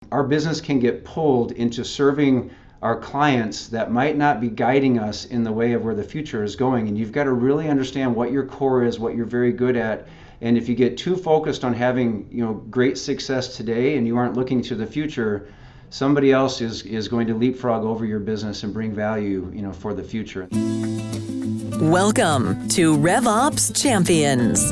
our business can get pulled into serving our clients that might not be guiding us in the way of where the future is going. And you've got to really understand what your core is, what you're very good at. And if you get too focused on having, great success today and you aren't looking to the future, somebody else is going to leapfrog over your business and bring value, for the future. Welcome to RevOps Champions,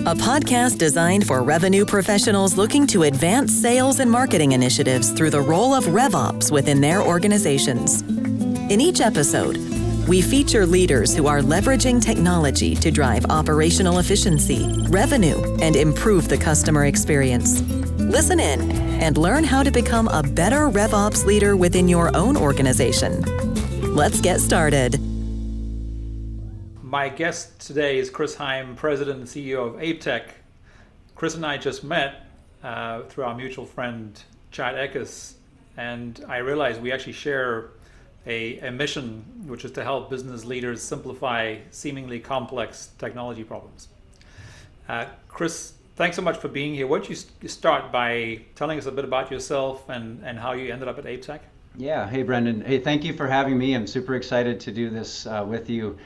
a podcast designed for revenue professionals looking to advance sales and marketing initiatives through the role of RevOps within their organizations. In each episode, we feature leaders who are leveraging technology to drive operational efficiency, revenue, and improve the customer experience. Listen in and learn how to become a better RevOps leader within your own organization. Let's get started. My guest today is Chris Heim, President and CEO of AbeTech. Chris and I just met through our mutual friend, Chad Eckes, and I realized we actually share a mission, which is to help business leaders simplify seemingly complex technology problems. Chris, thanks so much for being here. Why don't you start by telling us a bit about yourself and how you ended up at AbeTech? Yeah, hey Brendon. Hey, thank you for having me. I'm super excited to do this with you.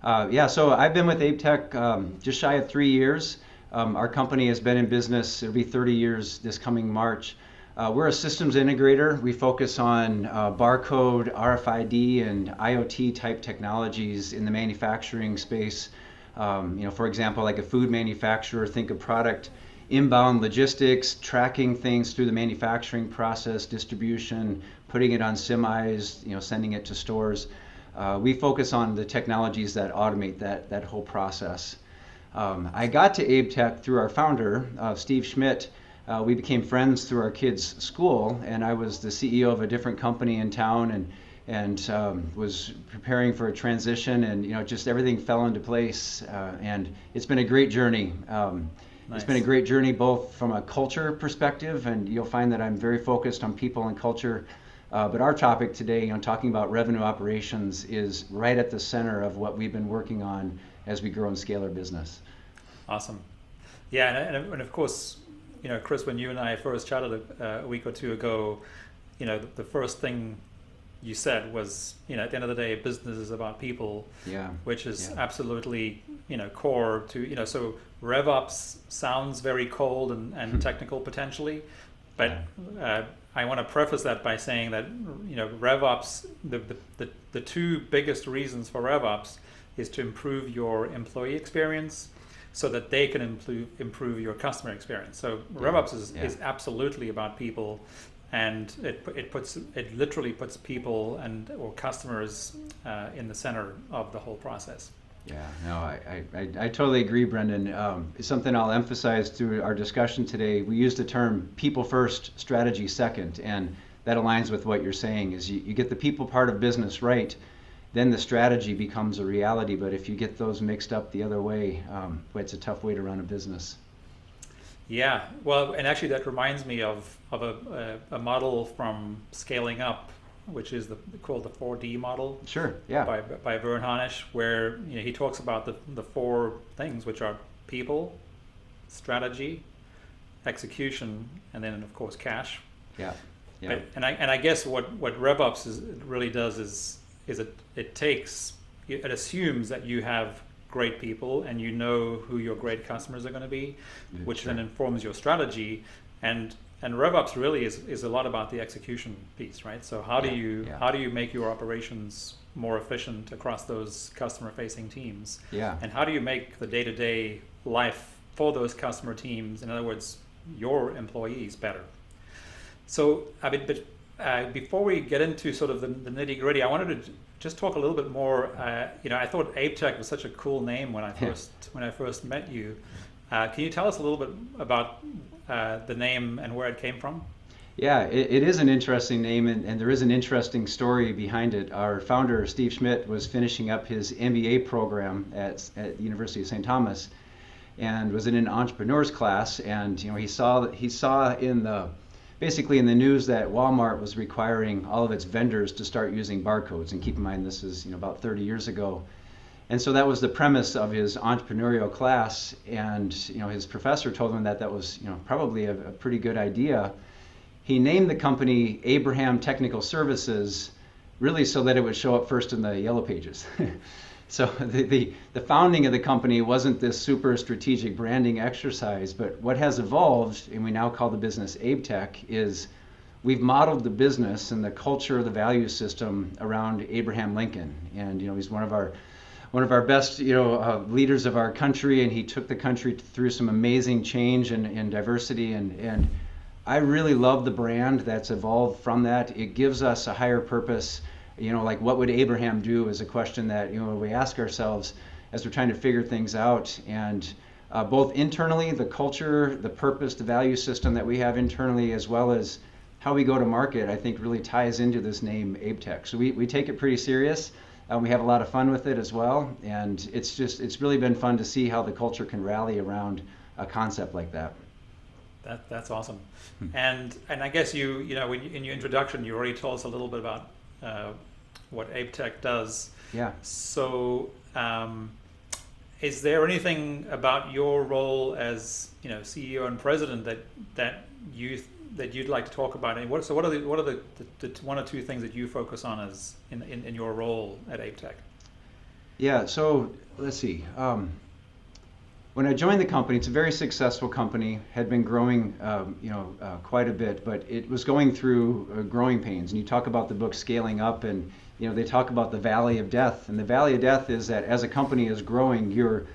So I've been with AbeTech just shy of 3 years. Our company has been in business, it'll be 30 years this coming March. We're a systems integrator. We focus on barcode, RFID, and IoT type technologies in the manufacturing space. For example, like a food manufacturer, think of product inbound logistics, tracking things through the manufacturing process, distribution, putting it on semis, sending it to stores. We focus on the technologies that automate that whole process. I got to AbeTech through our founder, Steve Schmidt. We became friends through our kids' school, and I was the CEO of a different company in town and was preparing for a transition, and just everything fell into place. And it's been a great journey. Nice. It's been a great journey both from a culture perspective, and you'll find that I'm very focused on people and culture. But our topic today, talking about revenue operations, is right at the center of what we've been working on as we grow and scale our business. Awesome. Yeah, and of course, Chris, when you and I first chatted a week or two ago, the first thing you said was, at the end of the day, business is about people, which is absolutely, core to, so RevOps sounds very cold and technical potentially, but I want to preface that by saying that RevOps, the two biggest reasons for RevOps is to improve your employee experience so that they can improve your customer experience. So RevOps is absolutely about people, and it literally puts people or customers in the center of the whole process. Yeah, no, I totally agree, Brendon. It's something I'll emphasize through our discussion today. We use the term people first, strategy second, and that aligns with what you're saying is you get the people part of business right, then the strategy becomes a reality. But if you get those mixed up the other way, it's a tough way to run a business. Yeah, well, and actually that reminds me of a model from Scaling Up, which is called the 4D model. Sure, yeah. By Vern Harnish, where he talks about the four things, which are people, strategy, execution, and then of course cash. Yeah. And I guess what RevOps really does is it assumes that you have great people and you know who your great customers are going to be, which then informs your strategy. And RevOps really is a lot about the execution piece, right? So how do you make your operations more efficient across those customer-facing teams? Yeah. And how do you make the day-to-day life for those customer teams, in other words, your employees, better? So, before we get into sort of the nitty-gritty, I wanted to just talk a little bit more. I thought AbeTech was such a cool name when I first met you. Can you tell us a little bit about the name and where it came from? Yeah, it is an interesting name, and there is an interesting story behind it. Our founder, Steve Schmidt, was finishing up his MBA program at the University of St. Thomas, and was in an entrepreneur's class, and he saw basically in the news that Walmart was requiring all of its vendors to start using barcodes. And keep in mind, this is about 30 years ago. And so that was the premise of his entrepreneurial class. And his professor told him that was probably a pretty good idea. he named the company Abraham Technical Services, really so that it would show up first in the yellow pages. So the founding of the company wasn't this super strategic branding exercise, but what has evolved, and we now call the business AbeTech, is we've modeled the business and the culture, the value system around Abraham Lincoln. And he's one of our best leaders of our country, and he took the country through some amazing change and diversity. And I really love the brand that's evolved from that. It gives us a higher purpose. Like what would Abraham do is a question that we ask ourselves as we're trying to figure things out. And both internally, the culture, the purpose, the value system that we have internally, as well as how we go to market, I think really ties into this name AbeTech. So we take it pretty serious. We have a lot of fun with it as well. And it's really been fun to see how the culture can rally around a concept like that. That's awesome. And I guess in your introduction, you already told us a little bit about what AbeTech does. Yeah. So, is there anything about your role as CEO and president that you'd like to talk about? And what are the one or two things that you focus on as in your role at AbeTech? Yeah. So let's see. When I joined the company, it's a very successful company, had been growing, quite a bit, but it was going through growing pains. And you talk about the book Scaling Up, and they talk about the Valley of Death. And the Valley of Death is that as a company is growing, you're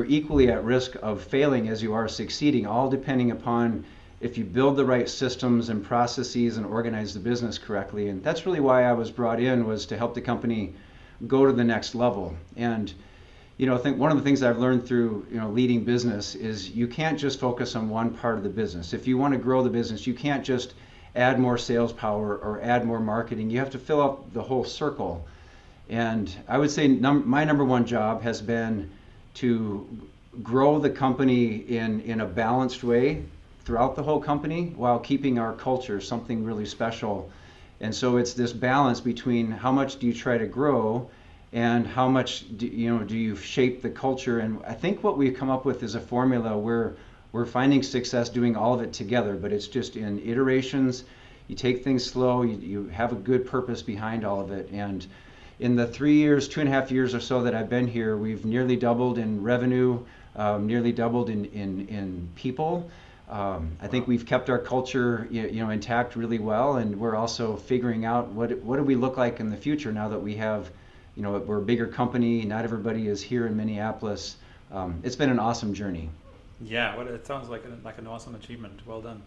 equally at risk of failing as you are succeeding, all depending upon if you build the right systems and processes and organize the business correctly. And that's really why I was brought in, was to help the company go to the next level. And I think one of the things I've learned through leading business is you can't just focus on one part of the business. If you want to grow the business, you can't just add more sales power or add more marketing. You have to fill up the whole circle. And I would say my number one job has been to grow the company in a balanced way throughout the whole company while keeping our culture something really special. And so it's this balance between how much do you try to grow and how much do you shape the culture. And I think what we've come up with is a formula where we're finding success doing all of it together, but it's just in iterations. You take things slow, you have a good purpose behind all of it. And in the 2.5 years or so that I've been here, we've nearly doubled in revenue, nearly doubled in people. I think we've kept our culture intact really well, and we're also figuring out what do we look like in the future now that we have we're a bigger company. Not everybody is here in Minneapolis. It's been an awesome journey. Yeah, well, it sounds like an awesome achievement. Well done.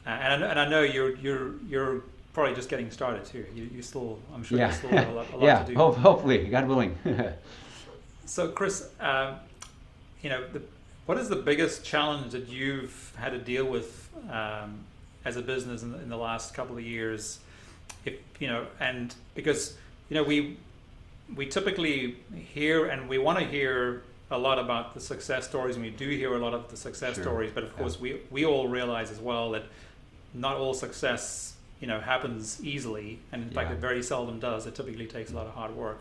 And I know you're probably just getting started too. You still, I'm sure, you still have a lot to do. Yeah, hopefully, God willing. So, Chris, what is the biggest challenge that you've had to deal with as a business in the last couple of years? And because we typically hear, and we want to hear a lot about the success stories, and we do hear a lot of the success stories, but of course we all realize as well that not all success happens easly, and in fact it very seldom does. It typically takes a lot of hard work.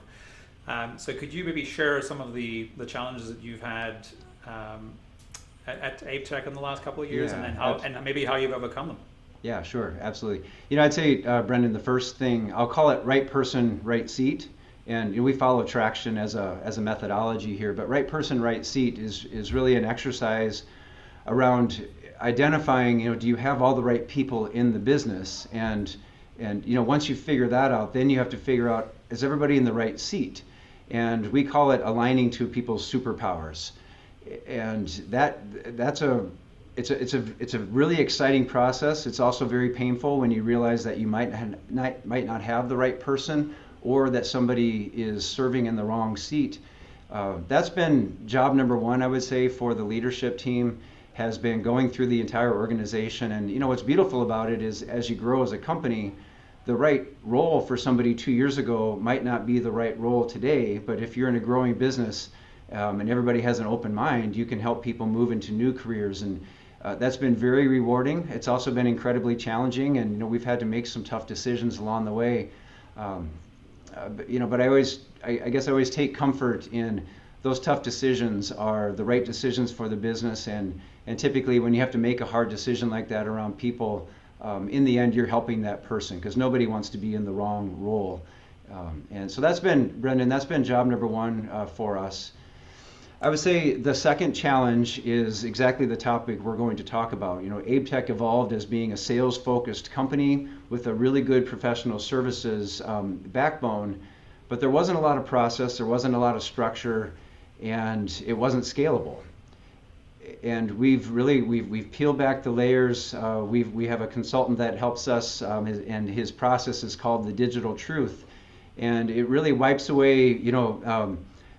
So could you maybe share some of the challenges that you've had at AbeTech in the last couple of years, and maybe how you've overcome them? Yeah, sure, absolutely. I'd say, Brendon, the first thing, I'll call it right person, right seat. And we follow traction as a methodology here, but right person, right seat is really an exercise around identifying, do you have all the right people in the business? And once you figure that out, then you have to figure out, is everybody in the right seat? And we call it aligning to people's superpowers. And it's a really exciting process. It's also very painful when you realize that you might not have the right person, or that somebody is serving in the wrong seat. That's been job number one, I would say, for the leadership team, has been going through the entire organization. And what's beautiful about it is, as you grow as a company, the right role for somebody 2 years ago might not be the right role today, but if you're in a growing business and everybody has an open mind, you can help people move into new careers. And that's been very rewarding. It's also been incredibly challenging, and we've had to make some tough decisions along the way. But I guess I always take comfort in those tough decisions are the right decisions for the business, and typically when you have to make a hard decision like that around people, in the end you're helping that person, because nobody wants to be in the wrong role. And so that's been, Brendon, that's been job number one for us. I would say the second challenge is exactly the topic we're going to talk about. AbeTech evolved as being a sales-focused company with a really good professional services backbone, but there wasn't a lot of process, there wasn't a lot of structure, and it wasn't scalable. And we've peeled back the layers. We have a consultant that helps us, and his process is called the Digital Truth, and it really wipes away,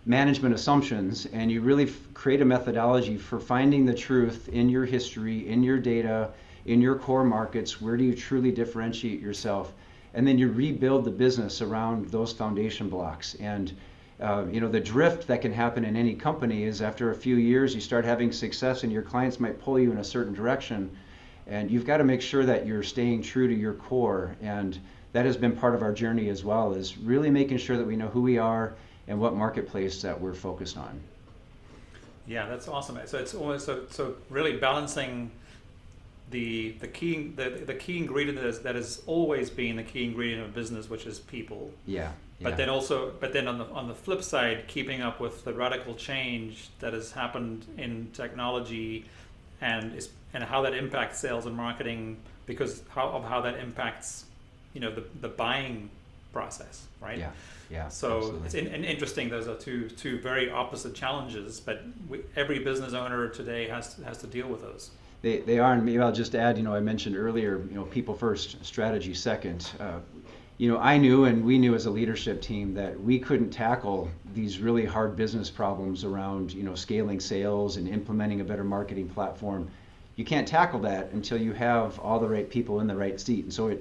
management assumptions, and you really create a methodology for finding the truth in your history, in your data, in your core markets. Where do you truly differentiate yourself? And then you rebuild the business around those foundation blocks. And the drift that can happen in any company is after a few years you start having success and your clients might pull you in a certain direction, and you've got to make sure that you're staying true to your core. And that has been part of our journey as well, is really making sure that we know who we are and what marketplace that we're focused on. Yeah, that's awesome. So it's almost so really balancing the key ingredient that has always been the key ingredient of business, which is people. Yeah. But then on the flip side, keeping up with the radical change that has happened in technology, and how that impacts sales and marketing, because of how that impacts the buying process, right? Yeah. So absolutely. it's interesting. Those are two very opposite challenges, but every business owner today has to deal with those. They are, and maybe I'll just add, I mentioned earlier, people first, strategy second. I knew, and we knew as a leadership team, that we couldn't tackle these really hard business problems around, scaling sales and implementing a better marketing platform. You can't tackle that until you have all the right people in the right seat. And so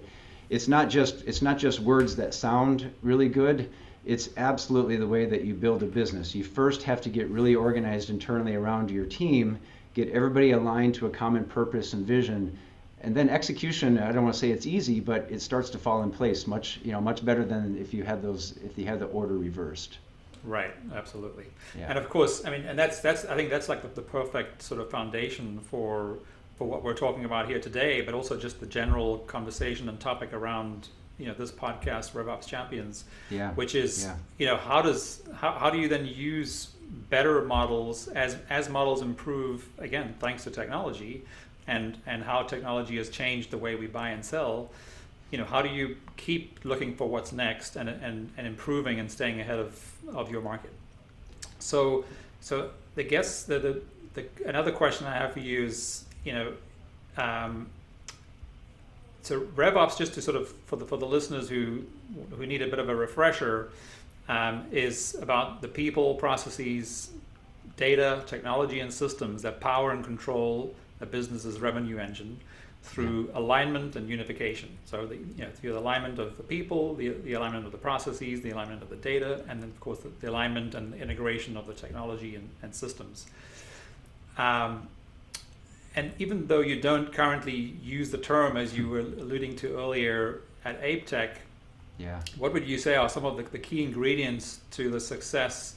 it's not just words that sound really good. It's absolutely the way that you build a business. You first have to get really organized internally around your team, get everybody aligned to a common purpose and vision, and then execution. I don't want to say it's easy, but it starts to fall in place much better than if you had the order reversed. Right, absolutely. Yeah. And of course, I think that's like the perfect sort of foundation for what we're talking about here today, but also just the general conversation and topic around this podcast, RevOps Champions, which is how do you then use better models as models improve, again thanks to technology, and how technology has changed the way we buy and sell. How do you keep looking for what's next and improving and staying ahead of your market? So I guess the another question I have for you is, so RevOps, just to sort of for the listeners who need a bit of a refresher, is about the people, processes, data, technology, and systems that power and control a business's revenue engine through alignment and unification. So the alignment of the people, the alignment of the processes, the alignment of the data, and then of course the alignment and the integration of the technology and systems. And even though you don't currently use the term, as you were alluding to earlier at AbeTech, what would you say are some of the key ingredients to the success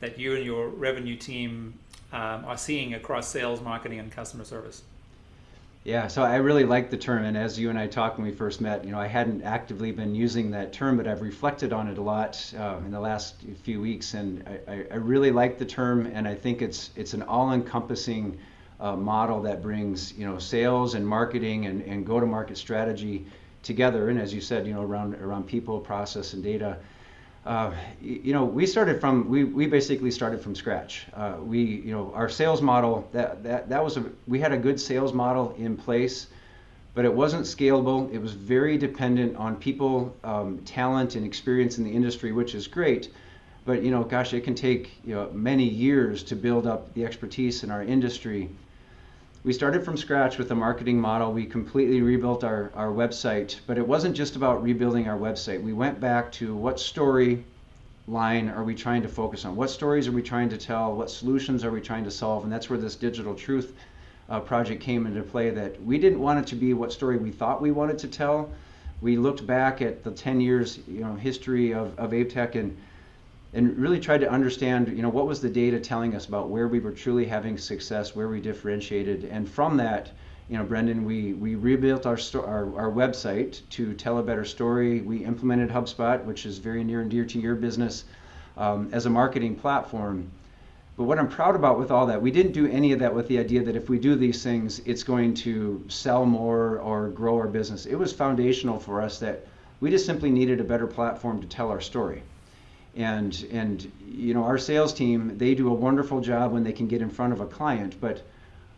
that you and your revenue team are seeing across sales, marketing, and customer service? Yeah, so I really like the term, and as you and I talked when we first met, I hadn't actively been using that term, but I've reflected on it a lot in the last few weeks, and I really like the term, and I think it's an all-encompassing model that brings sales and marketing and go-to-market strategy together, and as you said, around people, process, and data. We basically started from scratch. Our sales model, we had a good sales model in place, but it wasn't scalable. It was very dependent on people, talent, and experience in the industry, which is great. But it can take many years to build up the expertise in our industry. We started from scratch with a marketing model. We completely rebuilt our website, but it wasn't just about rebuilding our website. We went back to what story line are we trying to focus on? What stories are we trying to tell? What solutions are we trying to solve? And that's where this Digital Truth project came into play, that we didn't want it to be what story we thought we wanted to tell. We looked back at the 10 years history of AbeTech and really tried to understand, what was the data telling us about where we were truly having success, where we differentiated, and from that, Brendon, we rebuilt our website to tell a better story. We implemented HubSpot, which is very near and dear to your business, as a marketing platform. But what I'm proud about with all that, we didn't do any of that with the idea that if we do these things, it's going to sell more or grow our business. It was foundational for us that we just simply needed a better platform to tell our story. And our sales team, they do a wonderful job when they can get in front of a client, but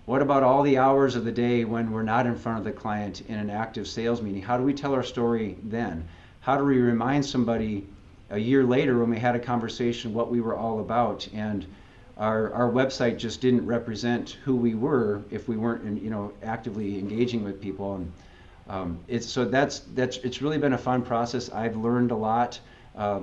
what about all the hours of the day when we're not in front of the client in an active sales meeting? How do we tell our story then? How do we remind somebody a year later when we had a conversation what we were all about? And our website just didn't represent who we were if we weren't actively engaging with people. And it's really been a fun process. I've learned a lot.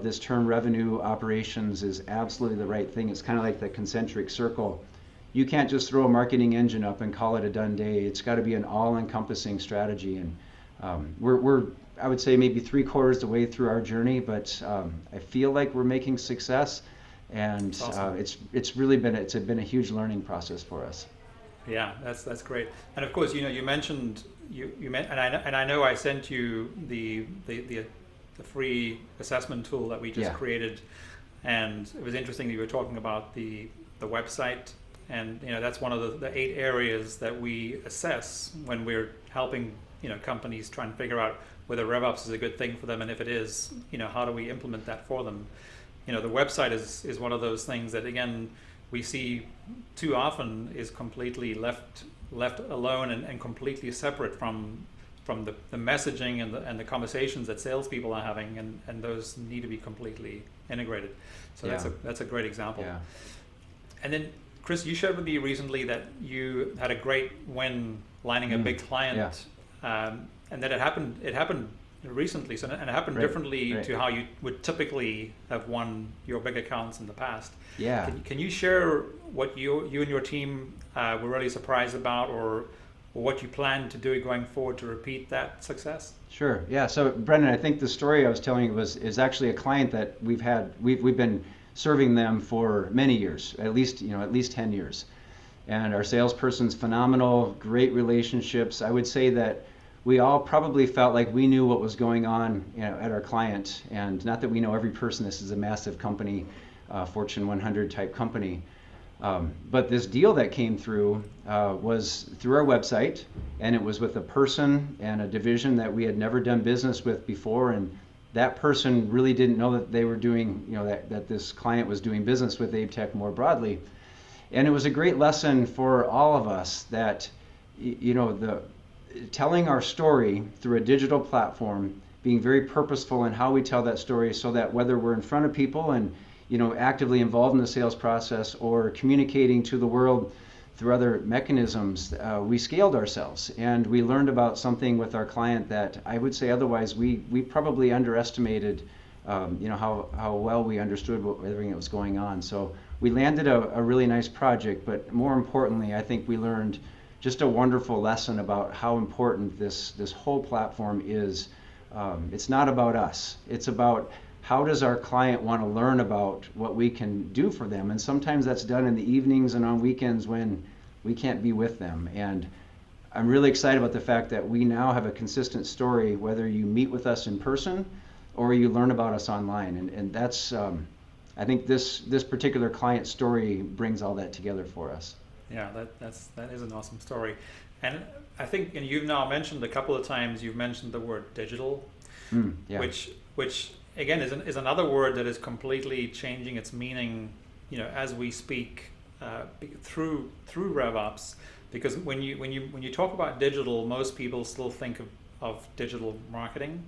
This term revenue operations is absolutely the right thing. It's kind of like the concentric circle. You can't just throw a marketing engine up and call it a done day. It's got to be an all-encompassing strategy. And we're I would say maybe 3/4 the way through our journey, but I feel like we're making success. And awesome. It's been a huge learning process for us. Yeah, that's great. And of course, you mentioned and I know I sent you the free assessment tool that we just created, and it was interesting that you were talking about the website, and that's one of the 8 areas that we assess when we're helping companies try and figure out whether RevOps is a good thing for them, and if it is, how do we implement that for them. The website is one of those things that, again, we see too often is completely left alone and completely separate from the messaging and the conversations that salespeople are having, and those need to be completely integrated. So that's a great example. Yeah. And then, Chris, you shared with me recently that you had a great win landing a big client, and that it happened recently, and it happened differently to how you would typically have won your big accounts in the past. Yeah. Can you share what you and your team were really surprised about, or what you plan to do going forward to repeat that success? Sure. Yeah. So, Brendon, I think the story I was telling you is actually a client that we've been serving them for many years, at least 10 years. And our salesperson's phenomenal, great relationships. I would say that we all probably felt like we knew what was going on at our client, and not that we know every person. This is a massive company, Fortune 100 type company. But this deal that came through was through our website, and it was with a person and a division that we had never done business with before, and that person really didn't know that they were doing, that this client was doing business with AbeTech more broadly. And it was a great lesson for all of us that, telling our story through a digital platform, being very purposeful in how we tell that story, so that whether we're in front of people and actively involved in the sales process or communicating to the world through other mechanisms, we scaled ourselves, and we learned about something with our client that I would say otherwise we probably underestimated, how well we understood everything that was going on. So we landed a really nice project, but more importantly, I think we learned just a wonderful lesson about how important this whole platform is. It's not about us. It's about how does our client want to learn about what we can do for them. And sometimes that's done in the evenings and on weekends when we can't be with them. And I'm really excited about the fact that we now have a consistent story, whether you meet with us in person or you learn about us online. And that's, I think this particular client story brings all that together for us. Yeah, that is an awesome story. And I think, and you've now mentioned a couple of times, you've mentioned the word digital, which again is another word that is completely changing its meaning, as we speak through RevOps. Because when you talk about digital, most people still think of digital marketing.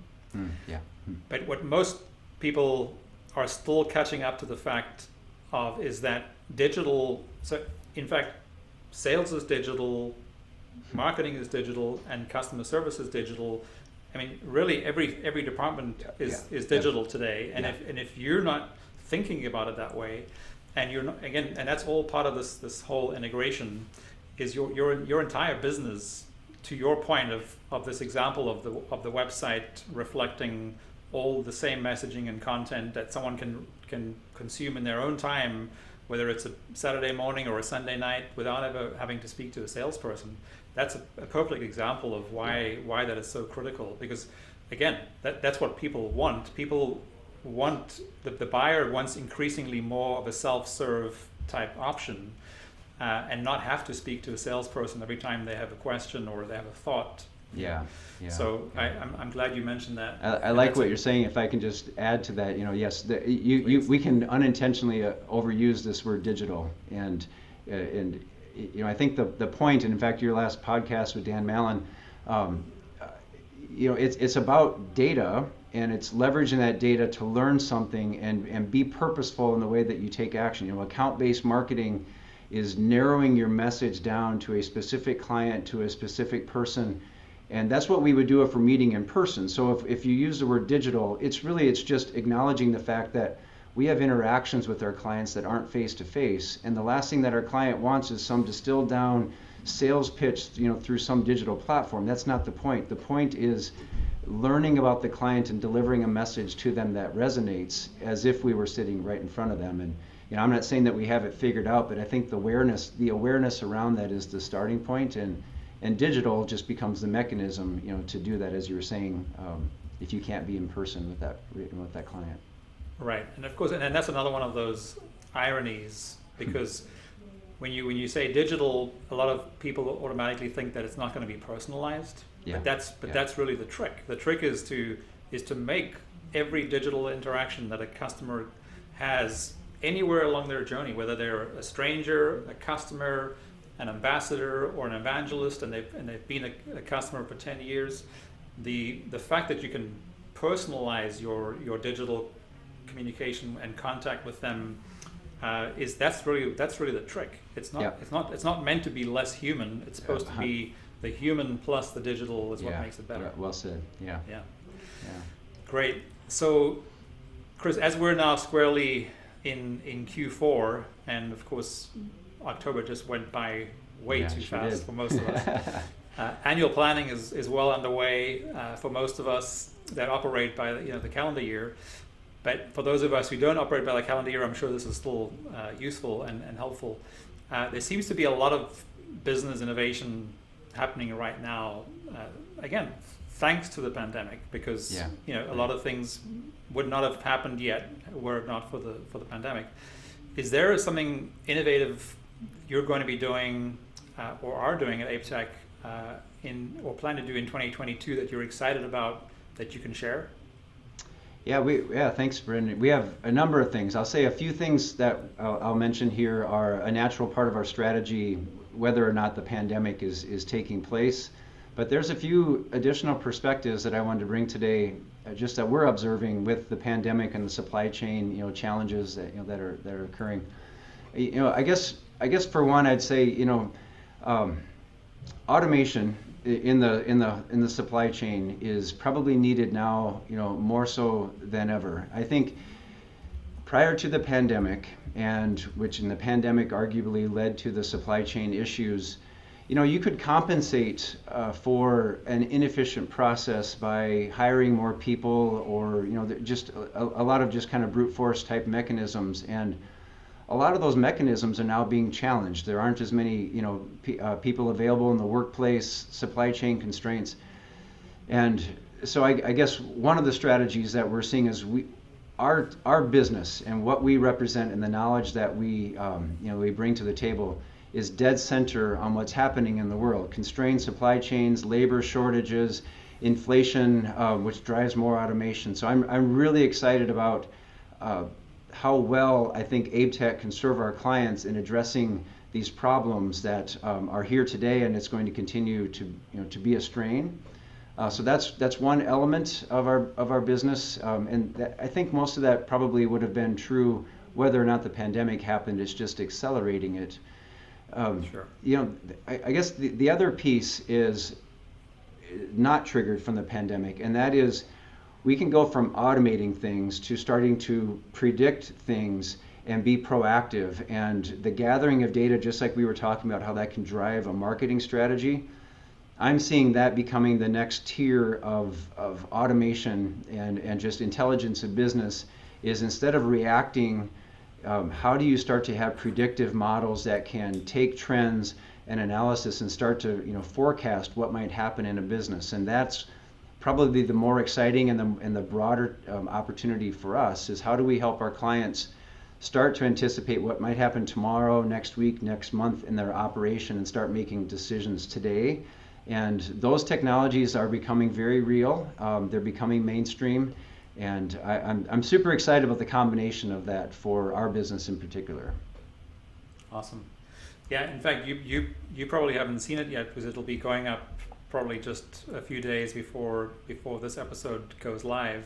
But what most people are still catching up to the fact of is that digital. So in fact, sales is digital, marketing is digital, and customer service is digital. I mean, really, every department is digital today. And if you're not thinking about it that way, and you're not, again, and that's all part of this whole integration, is your entire business. To your point of this example of the website reflecting all the same messaging and content that someone can consume in their own time, whether it's a Saturday morning or a Sunday night, without ever having to speak to a salesperson. That's a perfect example of why that is so critical. Because again, that's what people want. People want, the buyer wants increasingly more of a self-serve type option, and not have to speak to a salesperson every time they have a question or they have a thought. Yeah. So I'm glad you mentioned that. I like what you're saying. If I can just add to that, yes, we can unintentionally overuse this word digital, and I think the point, and in fact your last podcast with Dan Mallon, it's about data, and it's leveraging that data to learn something and be purposeful in the way that you take action. Account-based marketing is narrowing your message down to a specific client, to a specific person. And that's what we would do if we're meeting in person. So if you use the word digital, it's just acknowledging the fact that we have interactions with our clients that aren't face-to-face. And the last thing that our client wants is some distilled down sales pitch, through some digital platform. That's not the point. The point is learning about the client and delivering a message to them that resonates as if we were sitting right in front of them. And I'm not saying that we have it figured out, but I think the awareness around that is the starting point, and digital just becomes the mechanism, to do that, as you were saying, if you can't be in person with that client. Right, and of course, and that's another one of those ironies, because when you say digital, a lot of people automatically think that it's not going to be personalized. Yeah. But that's really the trick. The trick is to make every digital interaction that a customer has anywhere along their journey, whether they're a stranger, a customer, an ambassador, or an evangelist, and they've been a customer for 10 years, the fact that you can personalize your digital communication and contact with them that's really the trick. It's not meant to be less human. It's supposed to be the human plus the digital is what makes it better. Well said. Yeah. Great. So, Chris, as we're now squarely in Q4, and of course October just went by way too fast for most of us. Annual planning is well underway for most of us that operate by the calendar year. But for those of us who don't operate by the calendar year, I'm sure this is still useful and helpful. There seems to be a lot of business innovation happening right now. Again, thanks to the pandemic, because a lot of things would not have happened yet were it not for the pandemic. Is there something innovative you're going to be doing or are doing at AbeTech or plan to do in 2022 that you're excited about that you can share? Thanks, Brendon. We have a number of things. I'll say a few things that I'll mention here are a natural part of our strategy, whether or not the pandemic is taking place. But there's a few additional perspectives that I wanted to bring today, just that we're observing with the pandemic and the supply chain, challenges that are occurring. I guess for one, I'd say, automation in the supply chain is probably needed now, more so than ever. I think prior to the pandemic, and which in the pandemic arguably led to the supply chain issues, you could compensate for an inefficient process by hiring more people, or just a lot of just kind of brute force type mechanisms. And a lot of those mechanisms are now being challenged. There aren't as many, people available in the workplace, supply chain constraints. And so I guess one of the strategies that we're seeing is our business and what we represent and the knowledge that we bring to the table is dead center on what's happening in the world. Constrained supply chains, labor shortages, inflation, which drives more automation. So I'm really excited about how well I think AbeTech can serve our clients in addressing these problems that are here today, and it's going to continue to be a strain. So that's one element of our business, and I think most of that probably would have been true whether or not the pandemic happened. It's just accelerating it. Sure. I guess the other piece is not triggered from the pandemic, and that is we can go from automating things to starting to predict things and be proactive. And the gathering of data, just like we were talking about how that can drive a marketing strategy, I'm seeing that becoming the next tier of automation and just intelligence of business, is instead of reacting how do you start to have predictive models that can take trends and analysis and start to forecast what might happen in a business? And that's probably the more exciting and the broader opportunity for us, is how do we help our clients start to anticipate what might happen tomorrow, next week, next month in their operation, and start making decisions today. And those technologies are becoming very real. They're becoming mainstream, and I'm super excited about the combination of that for our business in particular. Awesome. Yeah, in fact, you probably haven't seen it yet, because it'll be going up probably just a few days before this episode goes live,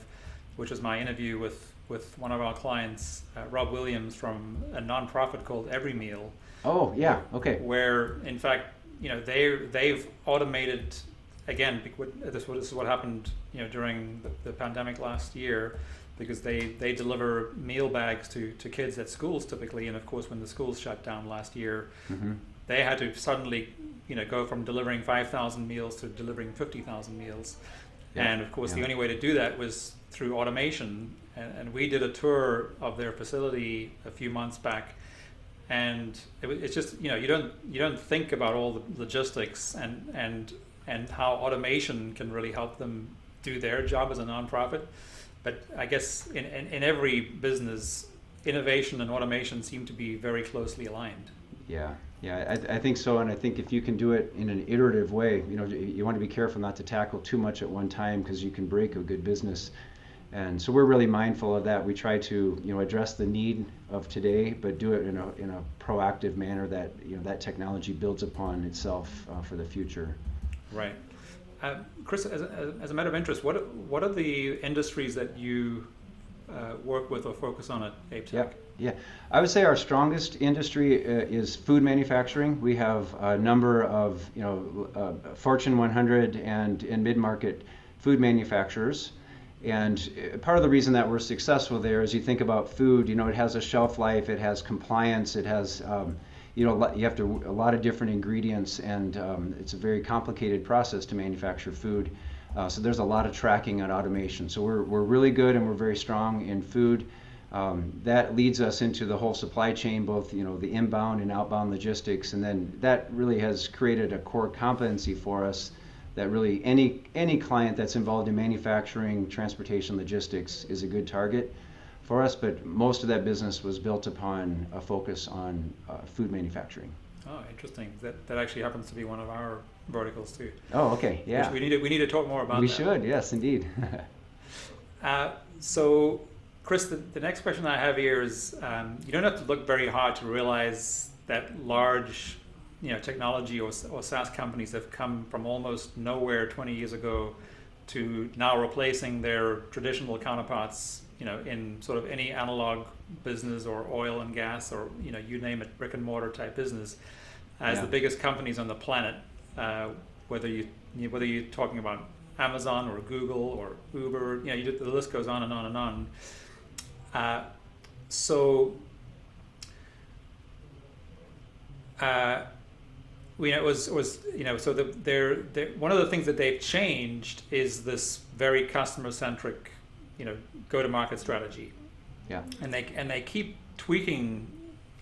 which is my interview with one of our clients, Rob Williams, from a nonprofit called Every Meal. Oh yeah, okay. Where in fact, they've automated, again, this is what happened during the pandemic last year, because they deliver meal bags to kids at schools typically, and of course when the schools shut down last year, they had to suddenly go from delivering 5,000 meals to delivering 50,000 meals. Yeah. And of course the only way to do that was through automation, and we did a tour of their facility a few months back, and it's just you don't think about all the logistics and how automation can really help them do their job as a nonprofit. But I guess in every business, innovation and automation seem to be very closely aligned. Yeah, I think so, and I think if you can do it in an iterative way, you want to be careful not to tackle too much at one time, because you can break a good business. And so we're really mindful of that. We try to address the need of today, but do it in a proactive manner that that technology builds upon itself for the future. Right. Chris, as a matter of interest, what are the industries that you work with or focus on at AbeTech? Yeah, I would say our strongest industry is food manufacturing. We have a number of Fortune 100 and mid-market food manufacturers, and part of the reason that we're successful there is you think about food. It has a shelf life, it has compliance, it has you have a lot of different ingredients, and it's a very complicated process to manufacture food. So there's a lot of tracking and automation. So we're really good and we're very strong in food. That leads us into the whole supply chain, both the inbound and outbound logistics, and then that really has created a core competency for us that really any client that's involved in manufacturing, transportation, logistics is a good target for us. But most of that business was built upon a focus on food manufacturing. Oh, interesting. That actually happens to be one of our verticals too. Oh, okay, yeah. Which we need to talk more about. We should, yes, indeed. So, Chris, the next question I have here is, you don't have to look very hard to realize that large, technology or SaaS companies have come from almost nowhere 20 years ago to now replacing their traditional counterparts, in sort of any analog business or oil and gas or you name it, brick and mortar type business, as the biggest companies on the planet. Whether you're talking about Amazon or Google or Uber, the list goes on and on and on. So it was so they're one of the things that they've changed is this very customer centric go-to-market strategy. Yeah. And they keep tweaking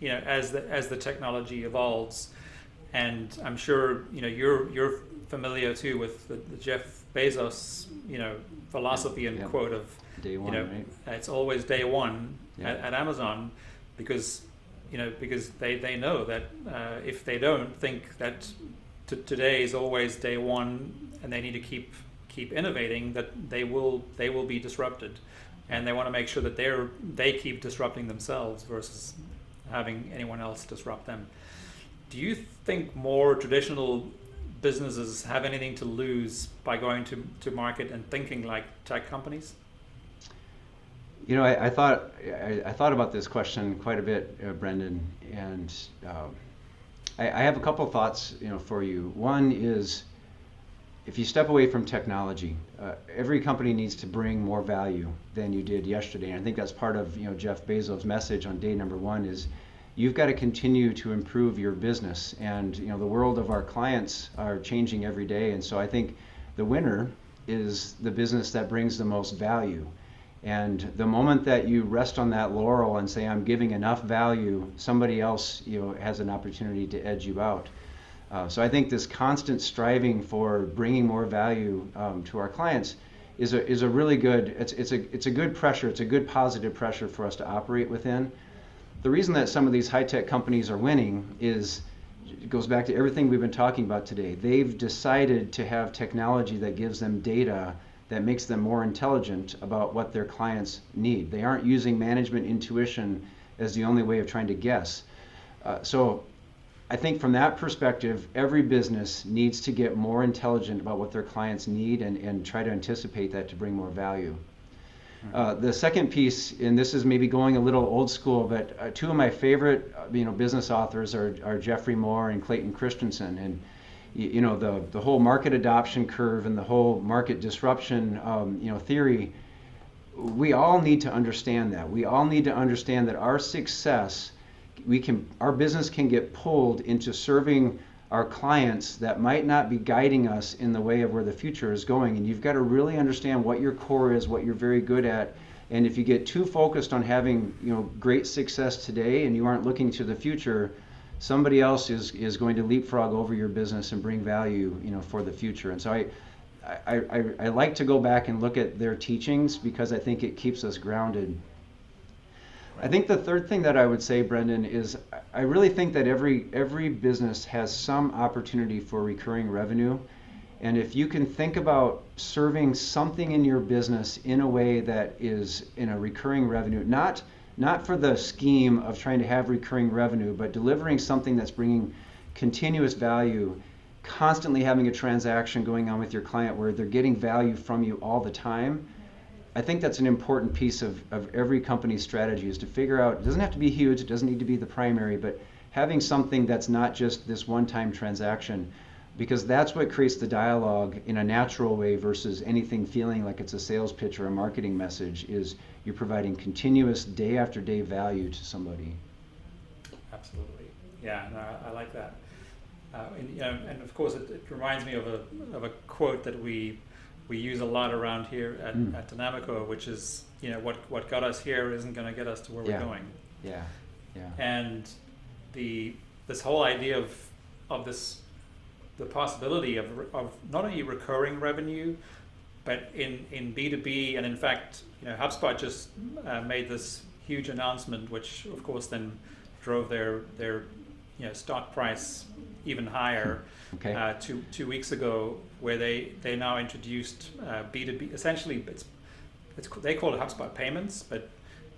as the technology evolves. And I'm sure you're familiar too with the Jeff Bezos philosophy and quote of day one, right? It's always day one at Amazon, because they know that if they don't think that today is always day one and they need to keep innovating, that they will be disrupted, and they want to make sure that they keep disrupting themselves versus having anyone else disrupt them. Do you think more traditional businesses have anything to lose by going to market and thinking like tech companies? I thought about this question quite a bit, Brendon, and I have a couple thoughts for you. One is, if you step away from technology, every company needs to bring more value than you did yesterday. And I think that's part of Jeff Bezos' message on day number one is you've got to continue to improve your business. And the world of our clients are changing every day. And so I think the winner is the business that brings the most value. And the moment that you rest on that laurel and say, I'm giving enough value, somebody else has an opportunity to edge you out. So I think this constant striving for bringing more value to our clients is a really good, it's a good pressure, it's a good positive pressure for us to operate within. The reason that some of these high-tech companies are winning it goes back to everything we've been talking about today. They've decided to have technology that gives them data that makes them more intelligent about what their clients need. They aren't using management intuition as the only way of trying to guess. So I think from that perspective, every business needs to get more intelligent about what their clients need and try to anticipate that to bring more value. The second piece, and this is maybe going a little old school, but two of my favorite business authors are Jeffrey Moore and Clayton Christensen. And the whole market adoption curve and the whole market disruption theory, we all need to understand that. We all need to understand that our success, our business can get pulled into serving our clients that might not be guiding us in the way of where the future is going. And you've got to really understand what your core is, what you're very good at. And if you get too focused on having great success today and you aren't looking to the future, somebody else is going to leapfrog over your business and bring value for the future. And so I like to go back and look at their teachings because I think it keeps us grounded. I think the third thing that I would say, Brendon, is I really think that every business has some opportunity for recurring revenue. And if you can think about serving something in your business in a way that is in a recurring revenue, not for the scheme of trying to have recurring revenue, but delivering something that's bringing continuous value, constantly having a transaction going on with your client where they're getting value from you all the time, I think that's an important piece of every company's strategy, is to figure out, it doesn't have to be huge, it doesn't need to be the primary, but having something that's not just this one-time transaction, because that's what creates the dialogue in a natural way versus anything feeling like it's a sales pitch or a marketing message, is you're providing continuous day after day value to somebody. Absolutely. Yeah, no, I like that. And of course it reminds me of a quote that we use a lot around here at Dynamico, which is, what got us here isn't going to get us to where we're going. Yeah. And this whole idea of the possibility of not only recurring revenue, but in B2B, and in fact, HubSpot just made this huge announcement, which of course then drove their stock price even higher. Okay. 2 weeks ago, where they now introduced B2B. Essentially, they call it HubSpot Payments, but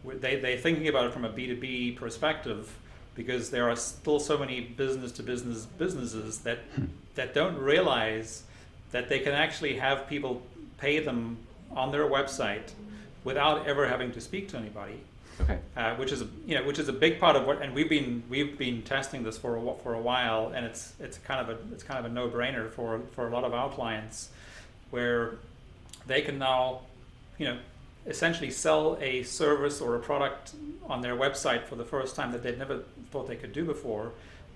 they're thinking about it from a B2B perspective, because there are still so many business-to-business businesses that don't realize that they can actually have people pay them on their website without ever having to speak to anybody. Okay. Which is a big part of what, and we've been testing this for a while, and it's kind of a no-brainer for a lot of our clients, where they can now, essentially sell a service or a product on their website for the first time that they'd never thought they could do before,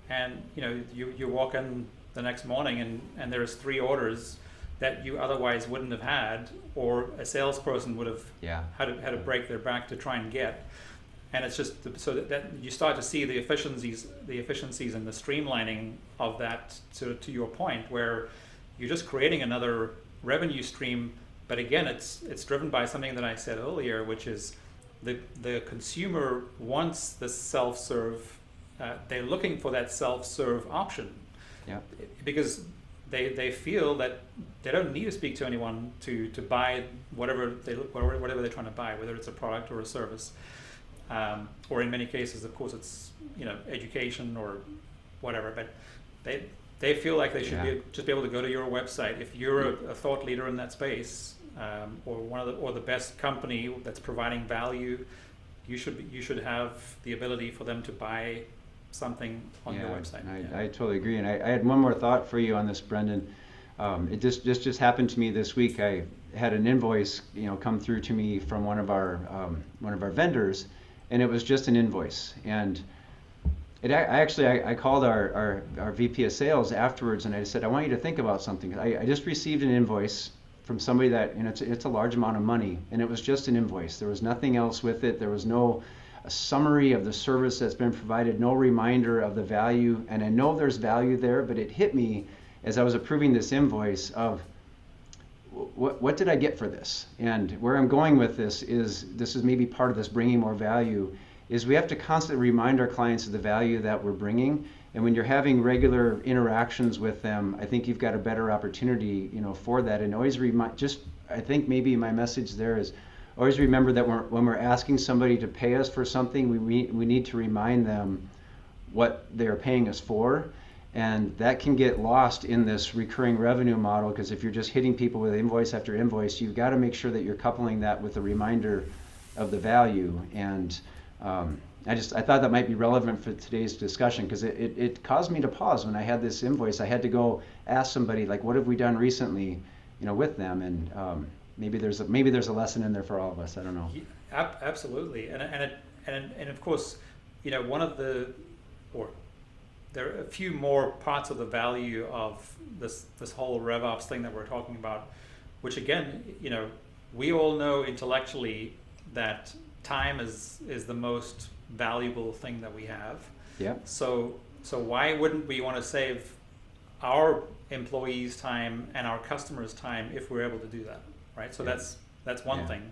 and you walk in the next morning and there's 3 orders that you otherwise wouldn't have had, or a salesperson would have had to break their back to try and get. And it's just so that you start to see the efficiencies and the streamlining of that, to your point, where you're just creating another revenue stream. But again, it's driven by something that I said earlier, which is the consumer wants the self-serve. They're looking for that self-serve option, because they feel that they don't need to speak to anyone to buy whatever they're trying to buy, whether it's a product or a service, or in many cases, of course, it's education or whatever. But they feel like they should just be able to go to your website if you're a thought leader in that space, or the best company that's providing value. You should have the ability for them to buy something on your website. I totally agree, and I had one more thought for you on this, Brendon. It just happened to me this week. I had an invoice, come through to me from one of our vendors, and it was just an invoice. And I called our VP of Sales afterwards, and I said, I want you to think about something. I just received an invoice from somebody that, it's a large amount of money, and it was just an invoice. There was nothing else with it. There was no a summary of the service that's been provided, no reminder of the value. And I know there's value there, but it hit me as I was approving this invoice of what did I get for this? And where I'm going with this is maybe part of this bringing more value, is we have to constantly remind our clients of the value that we're bringing. And when you're having regular interactions with them, I think you've got a better opportunity, for that. And always I think maybe my message there is always remember that when we're asking somebody to pay us for something, we need to remind them what they're paying us for. And that can get lost in this recurring revenue model, because if you're just hitting people with invoice after invoice, you've got to make sure that you're coupling that with a reminder of the value. And I thought that might be relevant for today's discussion, because it caused me to pause when I had this invoice. I had to go ask somebody, like, what have we done recently, with them? And maybe there's a lesson in there for all of us. I don't know. Absolutely, and of course, one of there are a few more parts of the value of this whole RevOps thing that we're talking about, which again, we all know intellectually that time is the most valuable thing that we have. Yeah. So why wouldn't we want to save our employees' time and our customers' time if we're able to do that, right? So that's one thing.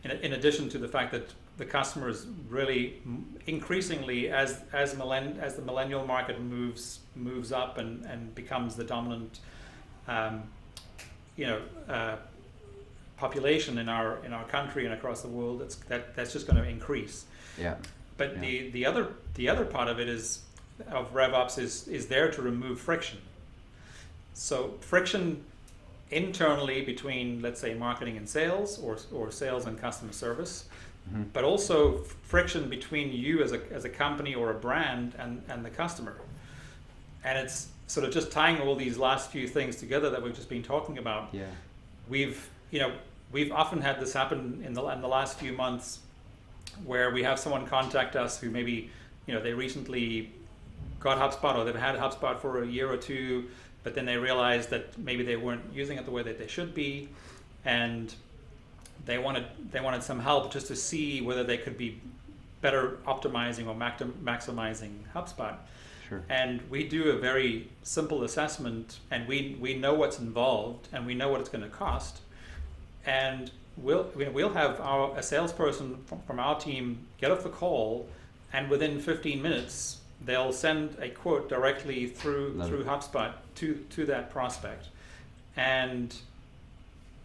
In addition to the fact that the customers really increasingly, as the millennial market moves up and becomes the dominant population in our country and across the world, that's just going to increase. Yeah. But the other part of it of RevOps is there to remove friction. So friction internally between, let's say, marketing and sales, or sales and customer service, mm-hmm. but also friction between you as a company or a brand and the customer. And it's sort of just tying all these last few things together that we've just been talking about. Yeah. We've often had this happen in the last few months, where we have someone contact us who maybe, they recently got HubSpot, or they've had HubSpot for a year or two, but then they realized that maybe they weren't using it the way that they should be, and they wanted some help just to see whether they could be better optimizing or maximizing HubSpot. Sure. And we do a very simple assessment, and we know what's involved, and we know what it's going to cost, and we'll have a salesperson from our team get off the call, and within 15 minutes they'll send a quote directly through HubSpot to that prospect. And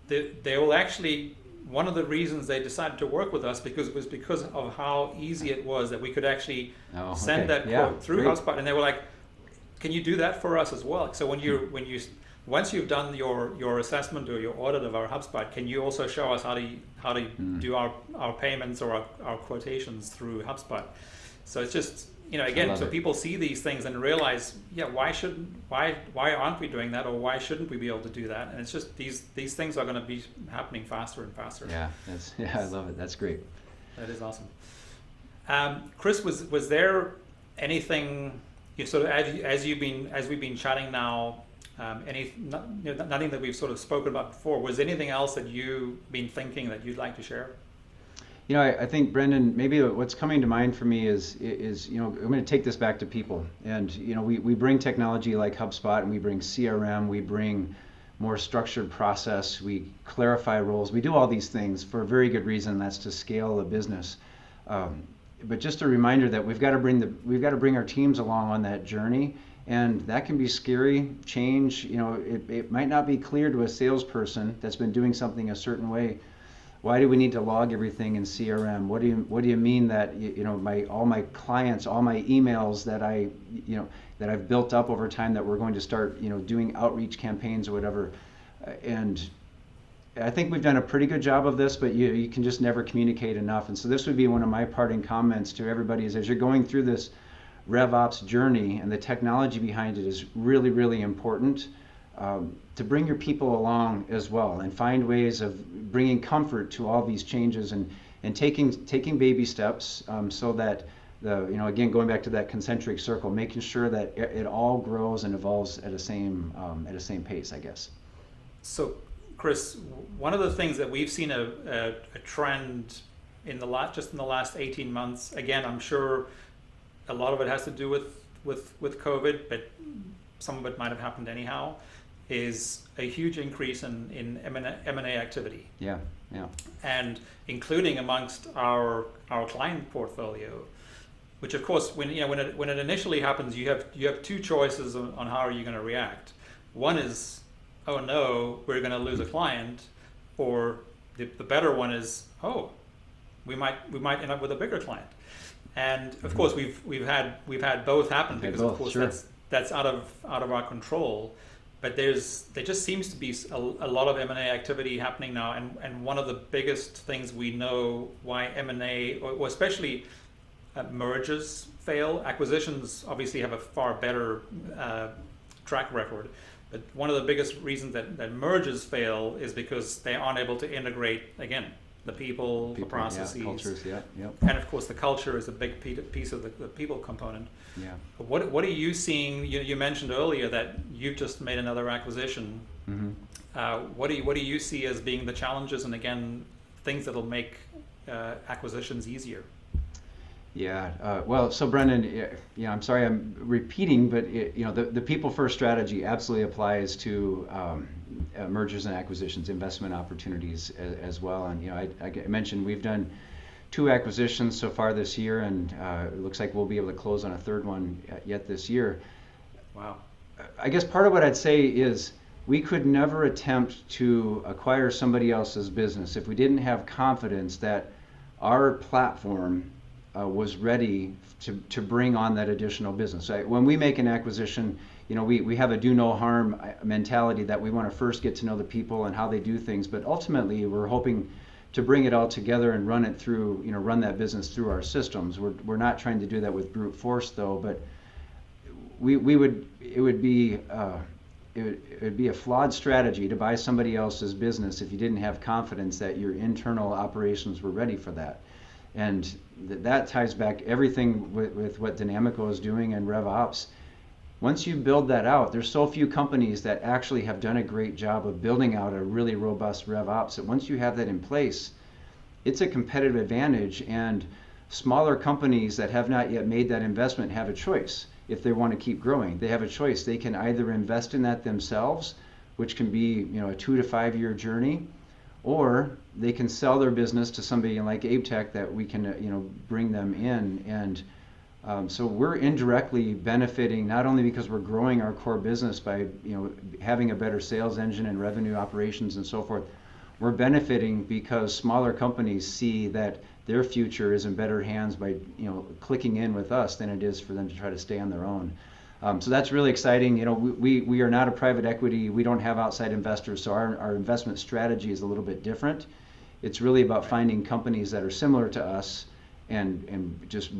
they will actually, one of the reasons they decided to work with us was because of how easy it was that we could actually send that quote through HubSpot. And they were like, can you do that for us as well? So once you've done your assessment or your audit of our HubSpot, can you also show us how to do our payments or our quotations through HubSpot? So it's just, again, so people see these things and realize, why aren't we doing that, or why shouldn't we be able to do that? And it's just these things are going to be happening faster and faster. Yeah, I love it. That's great. That is awesome. Chris, was there anything, sort of as we've been chatting now, nothing that we've sort of spoken about before, was anything else that you've been thinking that you'd like to share? I think, Brendon, maybe what's coming to mind for me is I'm going to take this back to people. And, we bring technology like HubSpot, and we bring CRM, we bring more structured process, we clarify roles, we do all these things for a very good reason. That's to scale a business. But just a reminder that we've got to bring our teams along on that journey. And that can be scary. Change, it might not be clear to a salesperson that's been doing something a certain way. Why do we need to log everything in CRM? What do you mean that all my clients, all my emails that that I've built up over time, that we're going to start doing outreach campaigns or whatever? And I think we've done a pretty good job of this, but you can just never communicate enough. And so this would be one of my parting comments to everybody: is as you're going through this RevOps journey, and the technology behind it is really, really important. To bring your people along as well, and find ways of bringing comfort to all these changes, and taking baby steps, so that again, going back to that concentric circle, making sure that it all grows and evolves at a same pace, I guess. So Chris, one of the things that we've seen a trend in the last 18 months. Again, I'm sure a lot of it has to do with COVID, but some of it might have happened anyhow. Is a huge increase in M&A activity. Yeah. And including amongst our client portfolio, which of course, when it initially happens, you have two choices on how are you going to react. One is, oh no, we're going to lose a client, or the better one is, oh, we might end up with a bigger client. And of course, we've had both happen, because of course sure. that's out of our control. But there just seems to be a lot of M&A activity happening now, and one of the biggest things we know why M&A, or especially mergers fail. Acquisitions obviously have a far better track record, but one of the biggest reasons that mergers fail is because they aren't able to integrate, again, the people, the processes, cultures, and of course the culture is a big piece of the people component. Yeah. What are you seeing? You mentioned earlier that you've just made another acquisition. Mm-hmm. What do you see as being the challenges, and again, things that'll make acquisitions easier? Yeah. Well, so Brendon, I'm sorry I'm repeating, but the people first strategy absolutely applies to mergers and acquisitions, investment opportunities as well. And I mentioned we've done 2 acquisitions so far this year, and it looks like we'll be able to close on a 3rd one yet this year. Wow. I guess part of what I'd say is we could never attempt to acquire somebody else's business if we didn't have confidence that our platform was ready to bring on that additional business. When we make an acquisition, we have a do no harm mentality that we want to first get to know the people and how they do things, but ultimately we're hoping to bring it all together and run it through, run that business through our systems. We're not trying to do that with brute force though, but it would be a flawed strategy to buy somebody else's business if you didn't have confidence that your internal operations were ready for that. And that ties back everything with what Dynamico is doing and RevOps. Once you build that out, there's so few companies that actually have done a great job of building out a really robust RevOps that once you have that in place, it's a competitive advantage, and smaller companies that have not yet made that investment have a choice. If they want to keep growing, they have a choice. They can either invest in that themselves, which can be a 2 to 5 year journey, or they can sell their business to somebody like AbeTech that we can bring them in. And so we're indirectly benefiting not only because we're growing our core business by having a better sales engine and revenue operations and so forth. We're benefiting because smaller companies see that their future is in better hands by clicking in with us than it is for them to try to stay on their own. So that's really exciting. We are not a private equity. We don't have outside investors, so our investment strategy is a little bit different. It's really about finding companies that are similar to us and just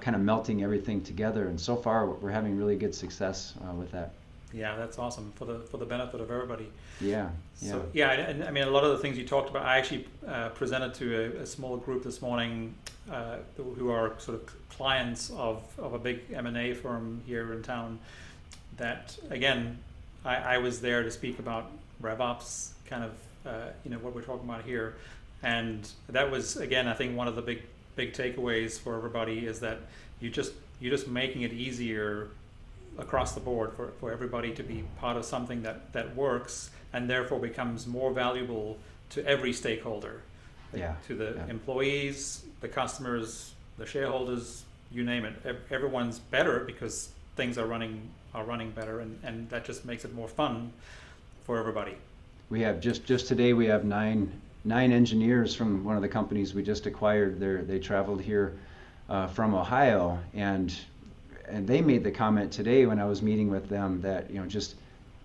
kind of melting everything together. And so far, we're having really good success with that. Yeah, that's awesome for the benefit of everybody. Yeah. So and I mean, a lot of the things you talked about, I actually presented to a small group this morning who are sort of clients of a big M&A firm here in town. That again, I was there to speak about RevOps, kind of what we're talking about here, and that was again, I think one of the big takeaways for everybody is that you're just making it easier across the board for everybody to be part of something that works and therefore becomes more valuable to every stakeholder, to the employees, the customers, the shareholders, you name it. Everyone's better because things are running better, and that just makes it more fun for everybody. We have just today we have nine engineers from one of the companies we just acquired. They traveled here from Ohio, and they made the comment today when I was meeting with them that just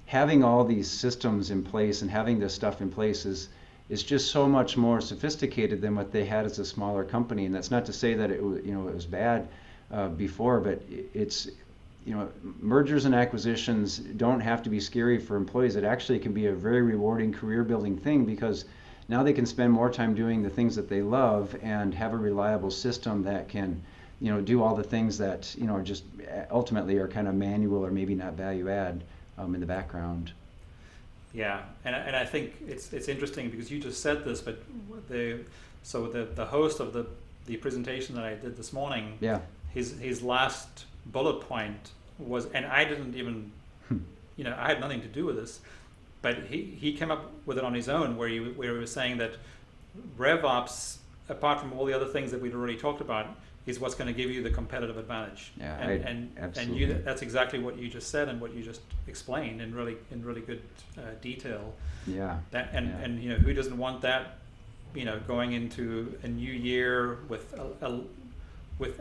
having all these systems in place and having this stuff in place is just so much more sophisticated than what they had as a smaller company. And that's not to say that it was bad before, but it's mergers and acquisitions don't have to be scary for employees. It actually can be a very rewarding career building thing, because now they can spend more time doing the things that they love and have a reliable system that can do all the things that just ultimately are kind of manual or maybe not value add in the background. Yeah, and I think it's interesting because you just said this, but the host of the presentation that I did this morning, Yeah. his last bullet point was, and I didn't even, I had nothing to do with this, but he came up with it on his own, where he was saying that RevOps, apart from all the other things that we'd already talked about, is what's going to give you the competitive advantage. Yeah, and that's exactly what you just said and what you just explained in really good detail. Yeah. And who doesn't want that? Going into a new year with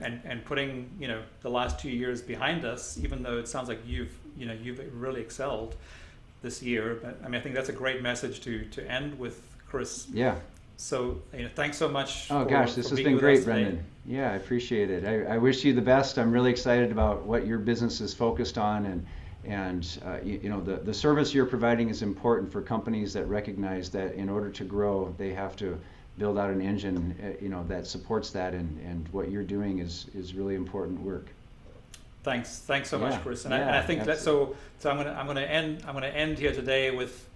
and putting the last 2 years behind us, even though it sounds like you've really excelled this year. But I think that's a great message to end with, Chris. Yeah. So thanks so much. Oh gosh, this has been great, Brendon. Yeah, I appreciate it. I wish you the best. I'm really excited about what your business is focused on, and the service you're providing is important for companies that recognize that in order to grow, they have to build out an engine that supports that, and what you're doing is really important work. Thanks so much, Chris. And yeah, I think that so I'm gonna end here today with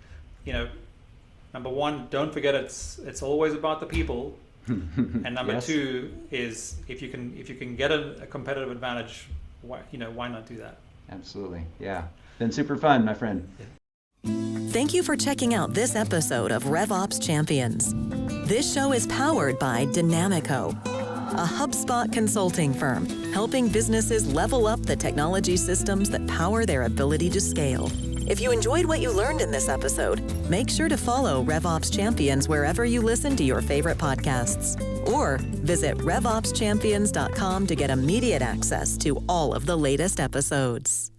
number one, don't forget it's always about the people. And number Yes. two is if you can get a competitive advantage, why not do that? Absolutely. Yeah. Been super fun, my friend. Thank you for checking out this episode of RevOps Champions. This show is powered by Dynamico, a HubSpot consulting firm helping businesses level up the technology systems that power their ability to scale. If you enjoyed what you learned in this episode, make sure to follow RevOps Champions wherever you listen to your favorite podcasts. Or visit RevOpsChampions.com to get immediate access to all of the latest episodes.